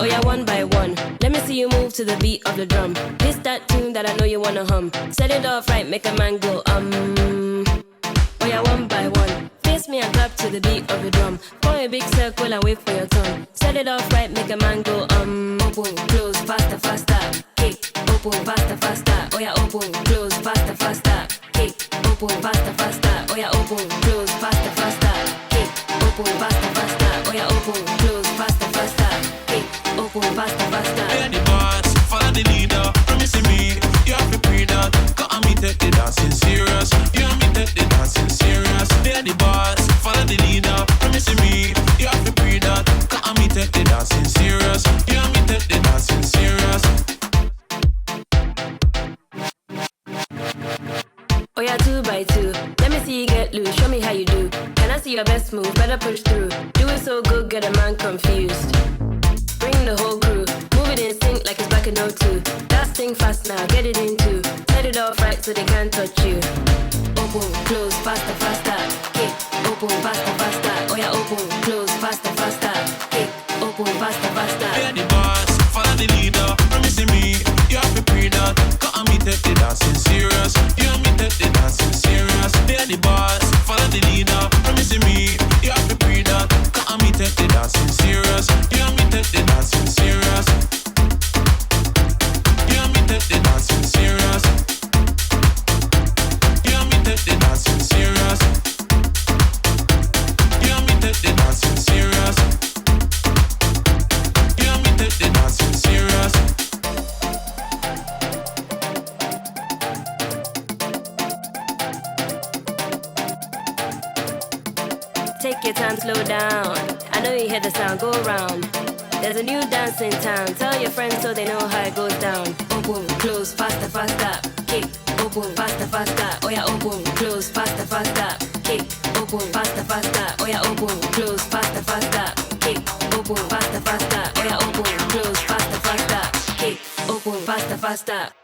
Oh yeah, one by one. Let me see you move to the beat of the drum. This that tune that I know you wanna hum. Set it off right, make a man go Oh yeah, one by one. Face me and clap to the beat of the drum. Form a big circle and wait for your turn. Set it off right, make a man go Open, close, faster, faster. Kick, open, faster, faster. Oh yeah, open, close, faster, faster. Kick, open, faster, faster. Oh yeah, open, close, faster, faster. Kick, open, faster, faster. Oh yeah, open, close, faster, faster. Kick, open, faster, faster. We're the boss, follow the leader. Promising me, you have to pre that. Cause me take the dancing serious. You and me take the dancing serious. We're the boss, follow the leader. Promising me, you have to pre that. Cause me take the dancing serious. You and me take the dancing serious. Oh yeah, 2 by 2. Let me see you get loose, show me how you do. Can I see your best move? Better push through. Do it so good, get a man confused. Bring the whole crew, move it in sync like it's back in 02. That's thing fast now, get it into. Set it off right so they can't touch you. Open, close, faster, faster. Kick, open, faster, faster. Oh yeah, open, close, faster, faster. Kick, open, faster, faster. We're the boss, follow the leader. Promising me, you have to pre that. Cause me take the dancing serious. You and me take the dancing serious. We're the boss, follow the leader. Promising me, you have to pre that. Cause me take the dancing serious. You and me take the dancing serious. You and me take the dancing serious. You and me take the dancing serious. You and me take the dancing serious. You and me take the dancing serious. Take your time, slow down. I know you hear the sound, go round. There's a new dance in town. Tell your friends so they know how it goes down. Open, close, faster, faster. Kick, open, faster, faster. Oh yeah, open, close, faster, faster. Kick, open, faster, faster. Oh yeah, open, close, faster, faster. Kick, open, faster, faster. Oh yeah, open, close, faster, faster. Kick, open, faster, faster.